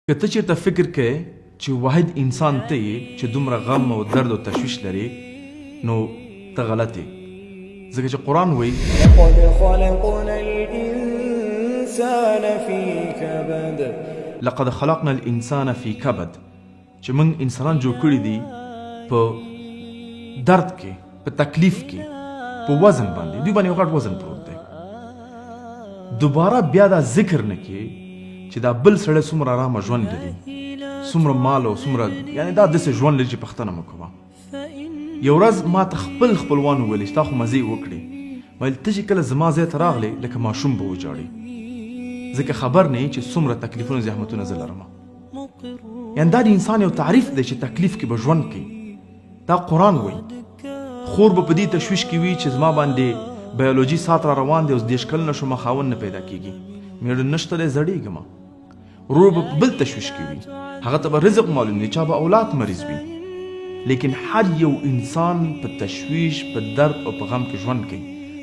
که ته چېرته فکر کوې چې واحد انسان ته یې چې دومره غم او درد او تشویش لري نو ته غلط یې، ځکه چې قرآن وایي لقد خلقنا الإنسان في كبد لقد خلقنا الانسان فی کبد، چې موږ انسانان جوړ کړي دي په درد کې، په تکلیف کې، په وزن باندې، دوی باندې یو غټ وزن پروت دی. دوباره بیا دا ذکر نه کې چې دا بل سړی څومره ارامه ژوند لري، څومره مال او څومره، یعنې دا داسې ژوند لري چې پوښتنه مه کوه. یو ورځ ما ته خپل خپلوان وویل چې تا خو مزې وکړې، ویل ته چې کله زما ځای ته راغلې لکه ماشوم به وژاړې، ځکه خبر نه یې چې څومره تکلیفونه زحمتونه زه لرم. یعنې دا د انسان یو تعریف دی چې تکلیف کې به ژوند کوي. دا قرآن وایي. خور به په دې تشویش کې وي چې زما باندې بیولوژي ساعت را روان دی، اوس 10 کلنه شومه، خاوند نه پیدا کېږي، مېړه نشته دی، زړېږم. ورور به په بل تشویش کې وي، هغه ته به رزق معلوم دی، چا به اولاد مریض وي. لیکن هر یو انسان په تشویش، په درد او په غم کې ژوند کوي،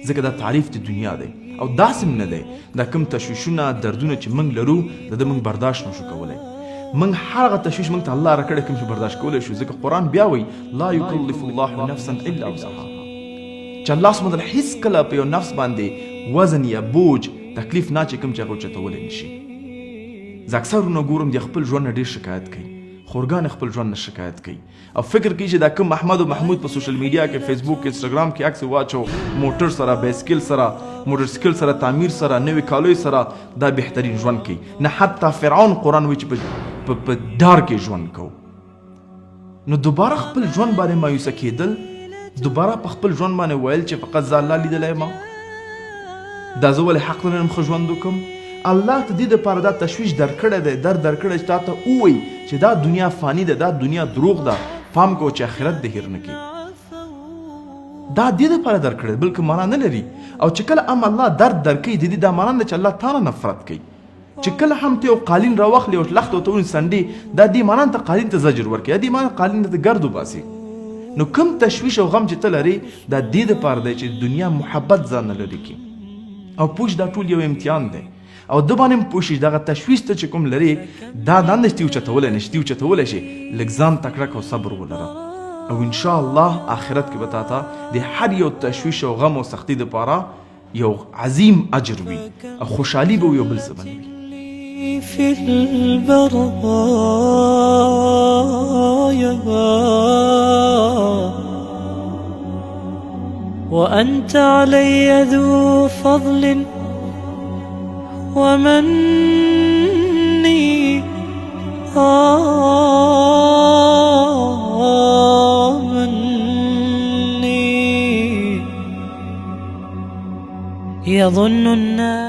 ځکه دا تعریف د دنیا دی. او داسې هم نه دی دا کوم تشویشونه دردونه چې موږ لرو د ده موږ برداشت نشو کولی. موږ هر هغه تشویش موږ ته الله راکړی کوم چې برداشت کولی شو، ځکه قرآن بیا وایي لا یکلف الله نفسا الا وسعها، چې الله سبحانه وتعالی هېڅکله په یو نفس باندې وزن یا بوج تکلیف نه اچوي کوم چې هغه اوچتولی نه شي. زه اکثرونه ګورم د خپل ژوند نه ډېر شکایت کوي، خورګان خپل ژوند نه شکایت کوي او فکر کوي چې دا کوم احمد او محمود په سوشل میډیا کې، فیسبوک کې، انسټاګرام کې عکس واچو، موټر سره، بایسکل سره، موټر سایکل سره، تعمیر سره، نوې کالیو سره، دا بهترین ژوند کوي. نه حتی فرعون قرآن وایي چې په ډار کې ژوند کوو. نو دوباره خپل ژوند باندې مایوسه کېدل، دوباره په خپل ژوند باندې ویل چې فقط زه الله لیدلی یم، دا زه ولې حق نه لرم ښه ژوند وکړم. الله ته دې دپاره دا تشویش درکړی دی، درد درکړی چې تا ته ووایي چې دا دنیا فانی ده، دا دنیا دروغ ده، پام کوه چې آخرت دې هیر نه کړي. دا دې دپاره درکړی دی، بلکې معنا نه لري. او چې کله هم الله درد درکوي، د دې دا معنا نه چې الله تا نه نفرت کوي. چې کله هم ته یو قالین راواخلې او لښته ورته ونیسې سنډې، دا دې معنا ته قالین ته زجر ورکوي، یا دې معنا قالین ته ګرد وباسي. نو کوم تشویش او غم چې ته لرې، دا دې دپاره دی چې د دنیا محبت ځان نه لرې کړي. او پوه دا ټول یو امتحان دی، او د باندې هم پوه شي دغه تشویش ته چې کوم لرې، دا نه شتي اوچتولی، نه شتي اوچتولی شي. لږ ځان تکړه او صبر ولره، او انشاءالله آخرت کې به تا ته د هر یو تشویش او غم او سختي دپاره یو عظیم اجر وي او خوشحالي به یو بل څه باندې وي. في البرايا وأنت علي ذو فضل ومني مني يظن الناس